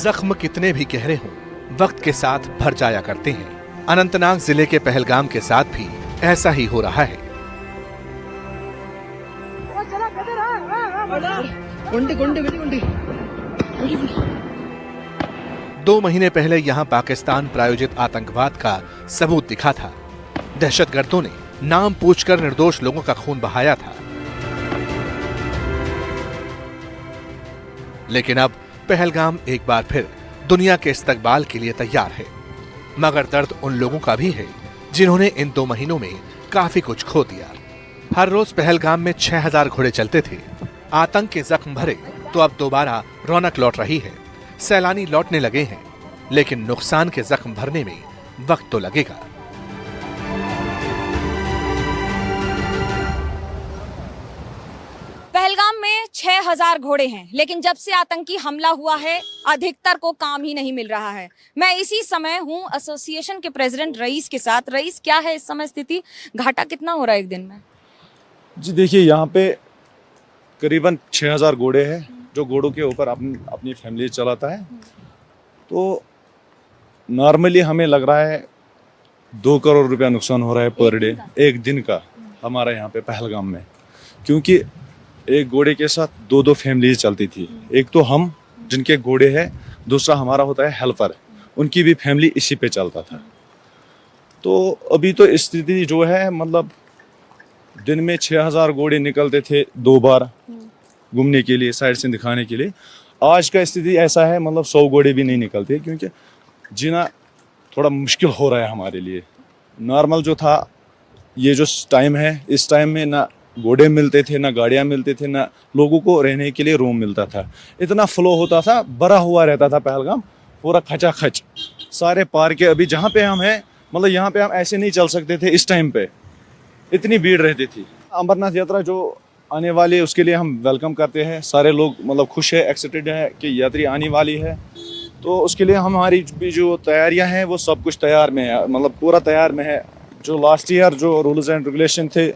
जख्म कितने भी गहरे हों, वक्त के साथ भर जाया करते हैं। अनंतनाग जिले के पहलगाम के साथ भी ऐसा ही हो रहा है। दो महीने पहले यहां पाकिस्तान प्रायोजित आतंकवाद का सबूत दिखा था। दहशतगर्दों ने नाम पूछकर निर्दोष लोगों का खून बहाया था। लेकिन अब पहलगाम एक बार फिर दुनिया के इस्तकबाल के लिए तैयार है। मगर दर्द उन लोगों का भी है जिन्होंने इन 2 महीनों में काफी कुछ खो दिया। हर रोज पहलगाम में 6000 घोड़े चलते थे। आतंक के जख्म भरे तो अब दोबारा रौनक लौट रही है। सैलानी लौटने लगे हैं, लेकिन नुकसान के जख्म भरने में वक्त तो लगेगा। पहलगाम में 6000 घोड़े हैं, लेकिन जब से आतंकी हमला हुआ है अधिकतर को काम ही नहीं मिल रहा है। मैं इसी समय हूं एसोसिएशन के प्रेसिडेंट रईस के साथ। रईस, क्या है इस समय स्थिति? घाटा कितना हो रहा है एक दिन में? जी देखिए, यहाँ पे करीबन 6000 घोड़े हैं जो घोड़ों के ऊपर अपनी फैमिली चलाता है। तो नॉर्मली हमें लग रहा है 2 करोड़ रुपया नुकसान हो रहा है पर डे, एक दिन का हमारा यहाँ पे पहलगाम में। क्योंकि एक घोड़े के साथ 2-2 फैमिली चलती थी। एक तो हम जिनके घोड़े हैं, दूसरा हमारा होता है हेल्पर, उनकी भी फैमिली इसी पे चलता था। तो अभी तो स्थिति जो है, मतलब दिन में 6000 घोड़े निकलते थे 2 बार घूमने के लिए, साइड से दिखाने के लिए। आज का स्थिति ऐसा है, मतलब 100 घोड़े भी नहीं निकलते, क्योंकि जीना थोड़ा मुश्किल हो रहा है हमारे लिए। नॉर्मल जो था, ये जो टाइम है, इस टाइम में ना घोड़े मिलते थे, ना गाड़ियाँ मिलते थे, ना लोगों को रहने के लिए रूम मिलता था। इतना फ्लो होता था, भरा हुआ रहता था पहलगाम, पूरा खचाखच सारे पार्क। अभी जहाँ पे हम हैं, मतलब यहाँ पे हम ऐसे नहीं चल सकते थे इस टाइम पे, इतनी भीड़ रहती थी। अमरनाथ यात्रा जो आने वाली है उसके लिए हम वेलकम करते हैं। सारे लोग मतलब खुश है, एक्साइटेड है कि यात्री आने वाली है। तो उसके लिए हमारी भी जो तैयारियां हैं वो सब कुछ तैयार में है, मतलब पूरा तैयार में है। जो लास्ट ईयर जो रूल्स एंड रेगुलेशन थे,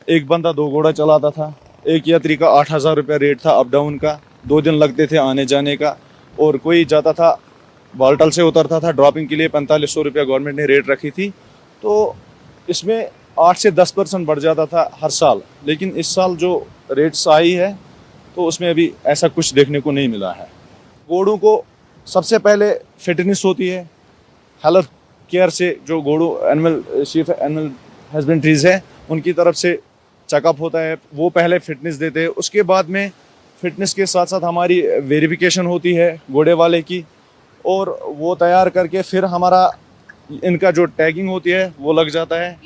एक बंदा 2 घोड़ा चलाता था, एक यात्री का 8000 रुपया रेट था अप डाउन का, 2 दिन लगते थे आने जाने का। और कोई जाता था बाल्टल से उतरता था ड्रॉपिंग के लिए, 4500 रुपया गवर्नमेंट ने रेट रखी थी। तो इसमें 8 से 10% बढ़ जाता था हर साल। लेकिन इस साल जो रेट्स आई है तो उसमें अभी ऐसा कुछ देखने को नहीं मिला है। घोड़ों को सबसे पहले फिटनेस होती है, हेल्थ केयर से जो घोड़ों चीफ एनिमल हस्बेंड्रीज है उनकी तरफ से चेकअप होता है, वो पहले फिटनेस देते हैं। उसके बाद में फिटनेस के साथ साथ हमारी वेरिफिकेशन होती है घोड़े वाले की, और वो तैयार करके फिर हमारा इनका जो टैगिंग होती है वो लग जाता है।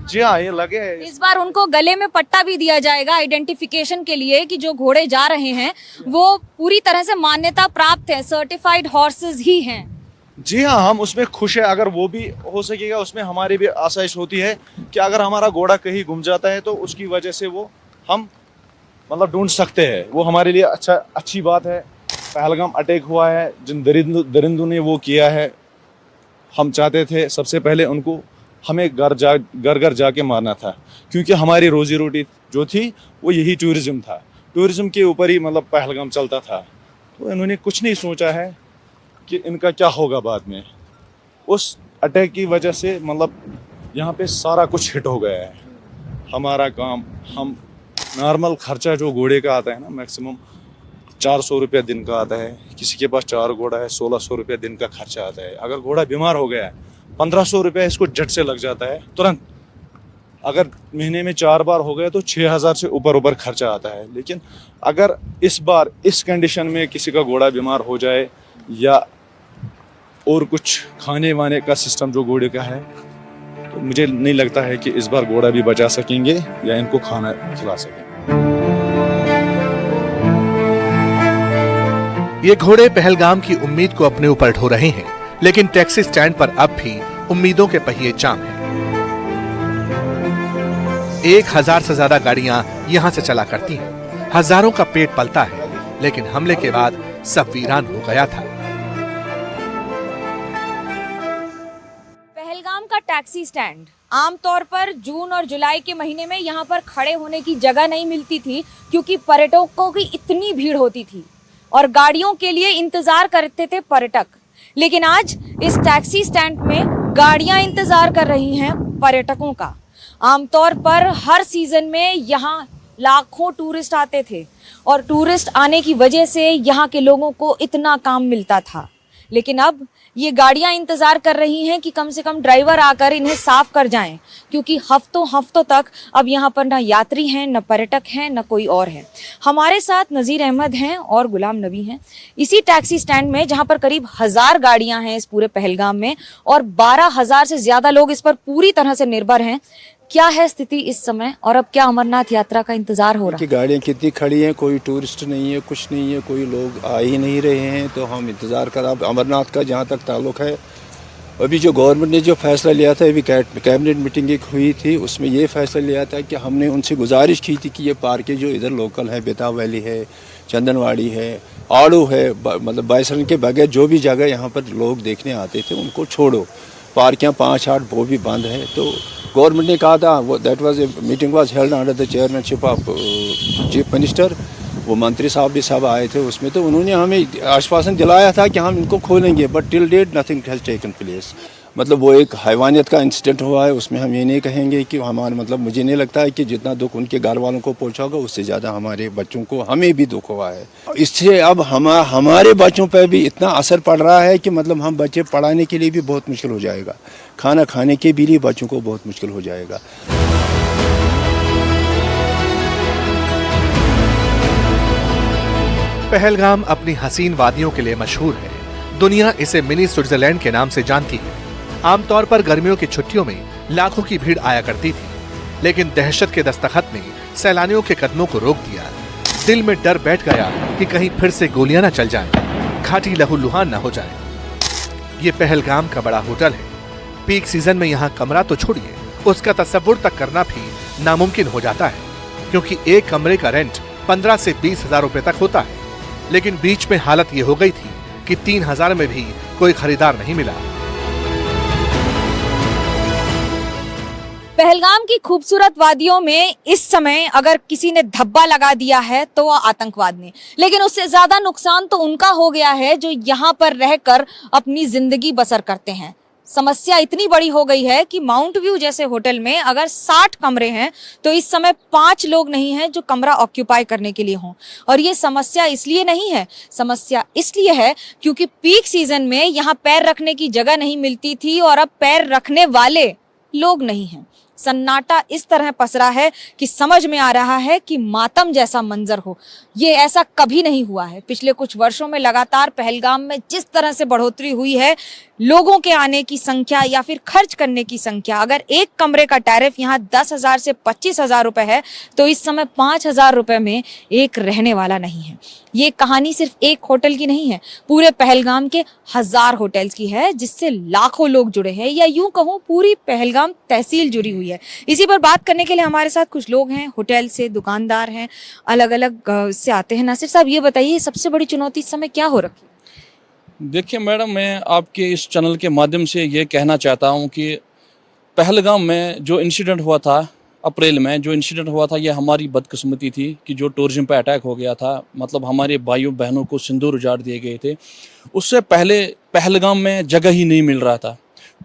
जी हाँ, ये लगे हैं। इस बार उनको गले में पट्टा भी दिया जाएगा आइडेंटिफिकेशन के लिए कि जो घोड़े जा रहे हैं वो पूरी तरह से मान्यता प्राप्त है, सर्टिफाइड हॉर्सेस ही हैं। जी हाँ, हम उसमें खुश है। अगर वो भी हो सकेगा, उसमें हमारी भी आसाइश होती है कि अगर हमारा घोड़ा कहीं गुम जाता है तो उसकी वजह से वो हम मतलब ढूंढ सकते हैं। वो हमारे लिए अच्छी बात है। पहलगाम अटैक हुआ है, जिन दरिंदों ने वो किया है, हम चाहते थे सबसे पहले उनको हमें घर जाके मारना था, क्योंकि हमारी रोजी रोटी जो थी वो यही टूरिज्म था। टूरिज्म के ऊपर ही मतलब पहलगाम चलता था। तो इन्होंने कुछ नहीं सोचा है कि इनका क्या होगा बाद में। उस अटैक की वजह से मतलब यहाँ पे सारा कुछ हिट हो गया है। हमारा काम, हम नॉर्मल खर्चा जो घोड़े का आता है ना, मैक्सिमम 400 रुपया दिन का आता है। किसी के पास 4 घोड़ा है, 1600 रुपया दिन का खर्चा आता है। अगर घोड़ा बीमार हो गया है, 1500 रुपया इसको झट से लग जाता है तुरंत। अगर महीने में 4 बार हो गया तो 6000 से ऊपर खर्चा आता है। लेकिन अगर इस बार इस कंडीशन में किसी का घोड़ा बीमार हो जाए, या और कुछ खाने वाने का सिस्टम जो घोड़े का है, तो मुझे नहीं लगता है कि इस बार घोड़ा भी बचा सकेंगे या इनको खाना खिला सकेंगे। ये घोड़े पहलगाम की उम्मीद को अपने ऊपर ढो रहे हैं, लेकिन टैक्सी स्टैंड पर अब भी उम्मीदों के पहिए जाम हैं। 1000 से ज्यादा गाड़ियां यहां से चला करती हैं। हजारों का पेट पलता है, लेकिन हमले के बाद सब वीरान हो गया था। पहलगाम का टैक्सी स्टैंड आमतौर पर जून और जुलाई के महीने में यहाँ पर खड़े होने की जगह नहीं मिलती थी, क्योंकि पर्यटकों की इतनी भीड़ होती थी। और गाड़ियों के लिए इंतजार करते थे पर्यटक। लेकिन आज इस टैक्सी स्टैंड में गाड़ियां इंतजार कर रही हैं पर्यटकों का। आमतौर पर हर सीजन में यहाँ लाखों टूरिस्ट आते थे और टूरिस्ट आने की वजह से यहाँ के लोगों को इतना काम मिलता था। लेकिन अब ये गाड़ियां इंतजार कर रही हैं कि कम से कम ड्राइवर आकर इन्हें साफ कर जाएं, क्योंकि हफ्तों हफ्तों तक अब यहाँ पर न यात्री हैं, न पर्यटक हैं, न कोई और है। हमारे साथ नज़ीर अहमद हैं और गुलाम नबी हैं इसी टैक्सी स्टैंड में, जहाँ पर करीब 1000 गाड़ियां हैं इस पूरे पहलगाम में और 12,000 से ज्यादा लोग इस पर पूरी तरह से निर्भर हैं। क्या है स्थिति इस समय और अब क्या अमरनाथ यात्रा का इंतजार हो रहा है? गाड़ियाँ कितनी खड़ी हैं, कोई टूरिस्ट नहीं है, कुछ नहीं है, कोई लोग आ ही नहीं रहे हैं, तो हम इंतज़ार कर। अब अमरनाथ का जहाँ तक ताल्लुक़ है, अभी जो गवर्नमेंट ने जो फैसला लिया था, अभी कैबिनेट मीटिंग एक हुई थी, उसमें ये फैसला लिया था कि हमने उनसे गुजारिश की थी कि ये पार्कें जो इधर लोकल है, बेताब वैली है, चंदनवाड़ी है, आड़ू है, मतलब बाइसन के बगैर जो भी जगह यहाँ पर लोग देखने आते थे उनको छोड़ो। पार्कियाँ 5-8 वो भी बंद है। तो गवर्नमेंट ने कहा था, वो that was a meeting was held under the chairmanship of chief minister, वो मंत्री साहब भी सब आए थे उसमें, तो उन्होंने हमें आश्वासन दिलाया था कि हम इनको खोलेंगे, but till date nothing has taken place. मतलब वो एक हैवानियत का इंसिडेंट हुआ है, उसमें हम ये नहीं कहेंगे कि हमारे, मतलब मुझे नहीं लगता है कि जितना दुख उनके घर वालों को पहुंचा होगा उससे ज़्यादा हमारे बच्चों को, हमें भी दुख हुआ है। इससे अब हमारे बच्चों पर भी इतना असर पड़ रहा है कि मतलब हम बच्चे पढ़ाने के लिए भी बहुत मुश्किल हो जाएगा, खाना खाने के भी लिए बच्चों को बहुत मुश्किल हो जाएगा। पहलगाम अपनी हसीन वादियों के लिए मशहूर है। दुनिया इसे मिनी स्विट्जरलैंड के नाम से जानती है। आमतौर पर गर्मियों की छुट्टियों में लाखों की भीड़ आया करती थी, लेकिन दहशत के दस्तखत ने सैलानियों के कदमों को रोक दिया। दिल में डर बैठ गया कि कहीं फिर से गोलियां न चल जाएं, घाटी लहूलुहान न हो जाए। ये पहलगाम का बड़ा होटल है। पीक सीजन में यहाँ कमरा तो छोड़िए, उसका तस्वुर तक करना भी नामुमकिन हो जाता है, क्योंकि एक कमरे का रेंट 15 से 20 हजार रुपए तक होता है। लेकिन बीच में हालत ये हो गई थी कि 3000 में भी कोई खरीदार नहीं मिला। पहलगाम की खूबसूरत वादियों में इस समय अगर किसी ने धब्बा लगा दिया है तो वह आतंकवाद ने, लेकिन उससे ज्यादा नुकसान तो उनका हो गया है जो यहाँ पर रहकर अपनी जिंदगी बसर करते हैं। समस्या इतनी बड़ी हो गई है कि माउंट व्यू जैसे होटल में अगर 60 कमरे हैं तो इस समय 5 लोग नहीं हैं जो कमरा ऑक्यूपाई करने के लिए हों। और ये समस्या इसलिए नहीं है, समस्या इसलिए है क्योंकि पीक सीजन में यहाँ पैर रखने की जगह नहीं मिलती थी और अब पैर रखने वाले लोग नहीं हैं। सन्नाटा इस तरह पसरा है कि समझ में आ रहा है कि मातम जैसा मंजर हो। ये ऐसा कभी नहीं हुआ है। पिछले कुछ वर्षों में लगातार पहलगाम में जिस तरह से बढ़ोतरी हुई है, लोगों के आने की संख्या या फिर खर्च करने की संख्या, अगर एक कमरे का टैरिफ यहाँ 10,000 से 25,000 रुपए है तो इस समय 5,000 रुपए में एक रहने वाला नहीं है। ये कहानी सिर्फ एक होटल की नहीं है, पूरे पहलगाम के 1000 होटल्स की है, जिससे लाखों लोग जुड़े हैं, या यूं कहूँ पूरी पहलगाम तहसील जुड़ी हुई है। इसी पर बात करने के लिए हमारे साथ कुछ लोग हैं, होटल से, दुकानदार हैं, अलग अलग से आते हैं। नासिर साहब, ये बताइए सबसे बड़ी चुनौती इस समय क्या हो रखी है? देखिए मैडम, मैं आपके इस चैनल के माध्यम से ये कहना चाहता हूँ कि पहलगाम में जो इंसिडेंट हुआ था, अप्रैल में जो इंसिडेंट हुआ था, ये हमारी बदकिस्मती थी कि जो टूरिज्म पे अटैक हो गया था। मतलब हमारे भाइयों बहनों को सिंदूर उजाड़ दिए गए थे। उससे पहले पहलगाम में जगह ही नहीं मिल रहा था।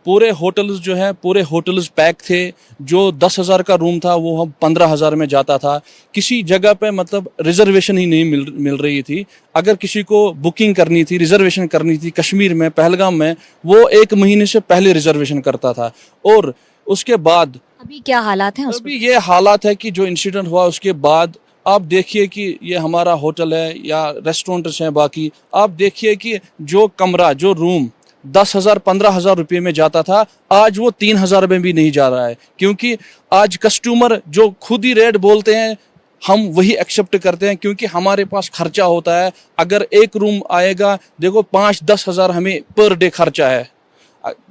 पूरे होटल्स जो है, पूरे होटल्स पैक थे। जो 10,000 का रूम था वो हम 15,000 में जाता था। किसी जगह पे मतलब रिजर्वेशन ही नहीं मिल रही थी। अगर किसी को बुकिंग करनी थी, रिजर्वेशन करनी थी कश्मीर में, पहलगाम में, वो 1 महीने से पहले रिजर्वेशन करता था। और उसके बाद अभी क्या हालात हैं? अभी ये हालात है कि जो इंसिडेंट हुआ उसके बाद आप देखिए कि ये हमारा होटल है या रेस्टोरेंट्स हैं, बाकी आप देखिए कि जो कमरा, जो रूम 10,000 15,000 रुपये में जाता था, आज वो 3,000 में भी नहीं जा रहा है। क्योंकि आज कस्टमर जो खुद ही रेट बोलते हैं, हम वही एक्सेप्ट करते हैं, क्योंकि हमारे पास खर्चा होता है। अगर एक रूम आएगा, देखो 5-10 हज़ार हमें पर डे खर्चा है।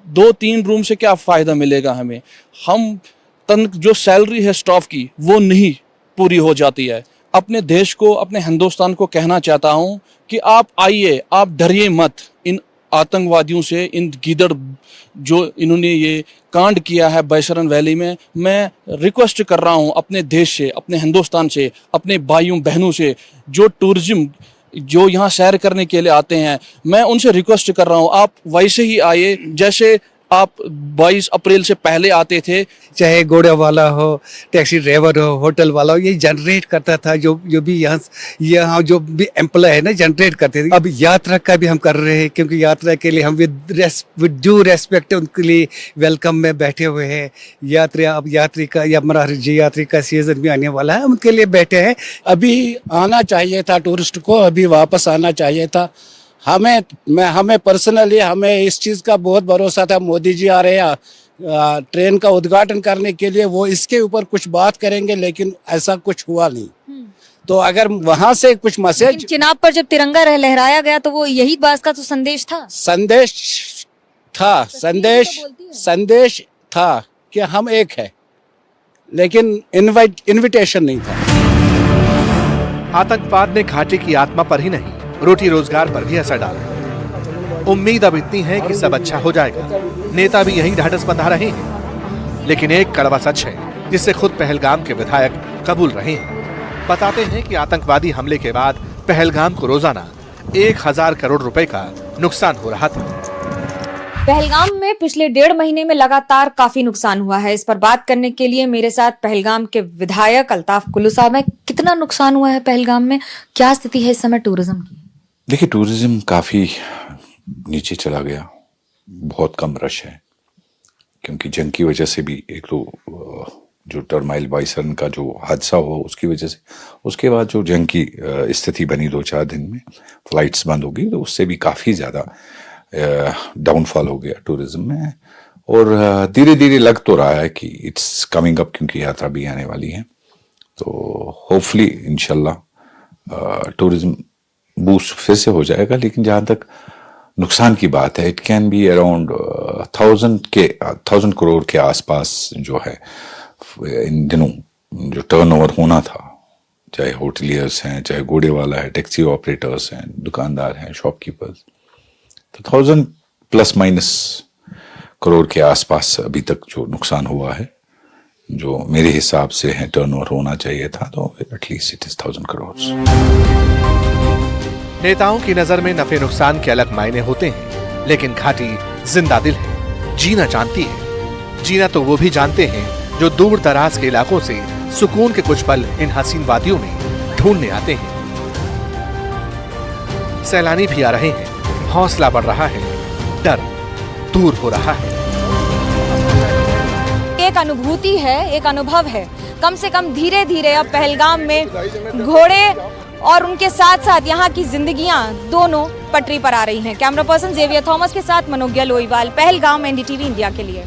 2-3 रूम से क्या फ़ायदा मिलेगा हमें? हम जो सैलरी है स्टाफ की वो नहीं पूरी हो जाती है। अपने देश को, अपने हिंदुस्तान को कहना चाहता हूँ कि आप आइए, आप डरिए मत इन आतंकवादियों से, इन गीदड़ जो इन्होंने ये कांड किया है बाइसरन वैली में। मैं रिक्वेस्ट कर रहा हूँ अपने देश से, अपने हिंदुस्तान से, अपने भाइयों बहनों से, जो टूरिज्म जो यहाँ सैर करने के लिए आते हैं, मैं उनसे रिक्वेस्ट कर रहा हूँ आप वैसे ही आइए जैसे आप 22 अप्रैल से पहले आते थे। चाहे घोड़ा वाला हो, टैक्सी ड्राइवर हो, होटल वाला हो, ये जनरेट करता था जो भी यहाँ जो भी एम्प्लॉय है ना जनरेट करते थे। अब यात्रा का भी हम कर रहे हैं क्योंकि यात्रा के लिए हम विद ड्यू रेस्पेक्ट उनके लिए वेलकम में बैठे हुए हैं। अब यात्री का या यात्री का सीजन भी आने वाला है, उनके लिए बैठे हैं। अभी आना चाहिए था टूरिस्ट को, अभी वापस आना चाहिए था। हमें पर्सनली हमें इस चीज़ का बहुत भरोसा था, मोदी जी आ रहे हैं ट्रेन का उद्घाटन करने के लिए, वो इसके ऊपर कुछ बात करेंगे, लेकिन ऐसा कुछ हुआ नहीं। तो अगर वहां से कुछ मैसेज चिनाब पर जब तिरंगा लहराया गया तो वो यही बात का तो संदेश था कि हम एक है, लेकिन इनविटेशन नहीं था। आतंकवाद ने घाटी की आत्मा पर ही नहीं रोटी रोजगार पर भी असर डाला। उम्मीद अब इतनी है कि सब अच्छा हो जाएगा। नेता भी यही ढाढ़स बंधा रहे हैं, लेकिन एक कड़वा सच है जिससे खुद पहलगाम के विधायक कबूल रहे हैं। बताते हैं कि आतंकवादी हमले के बाद पहलगाम को रोजाना 1000 करोड़ रुपए का नुकसान हो रहा था। पहलगाम में पिछले 1.5 महीने में लगातार काफी नुकसान हुआ है। इस पर बात करने के लिए मेरे साथ पहलगाम के विधायक अल्ताफ कुल्लू साहब हैं। कितना नुकसान हुआ है पहलगाम में, क्या स्थिति है इस समय टूरिज्म की? देखिए, टूरिज्म काफ़ी नीचे चला गया, बहुत कम रश है क्योंकि जंग की वजह से भी, एक तो जो टर्माइल बाइसन का जो हादसा हुआ उसकी वजह से, उसके बाद जो जंग की स्थिति बनी 2-4 दिन में, फ्लाइट्स बंद हो गई, तो उससे भी काफ़ी ज़्यादा डाउनफॉल हो गया टूरिज्म में। और धीरे धीरे लग तो रहा है कि इट्स कमिंग अप, क्योंकि यात्रा भी आने वाली है। तो होपफुली इंशाल्लाह टूरिज्म बूस्ट फिर से हो जाएगा। लेकिन जहाँ तक नुकसान की बात है, it can be around 1000 crore के आसपास जो है इन दिनों जो टर्नओवर होना था, चाहे होटलियर्स हैं, चाहे घोड़े वाला है, टैक्सी ऑपरेटर्स हैं, दुकानदार हैं, शॉपकीपर्स, तो 1000± करोड़ के आसपास अभी तक जो नुकसान हुआ है, जो मेरे हिसाब से है टर्नओवर होना चाहिए था, तो एटलीस्ट इट इज 1000 करोड़। नेताओं की नजर में नफे नुकसान के अलग मायने होते हैं, लेकिन घाटी जिंदा दिल है, जीना जानती है। जीना तो वो भी जानते हैं जो दूर दराज के इलाकों से सुकून के कुछ पल इन हसीन वादियों में ढूंढने आते हैं। सैलानी भी आ रहे हैं, हौसला बढ़ रहा है, डर दूर हो रहा है। एक अनुभूति है, एक अनुभव है। कम से कम धीरे धीरे अब पहलगाम में घोड़े और उनके साथ साथ यहाँ की जिंदगियां दोनों पटरी पर आ रही हैं। कैमरा पर्सन जेवियर थॉमस के साथ मनोज्ञा लोईवाल, पहलगाम, NDTV इंडिया के लिए।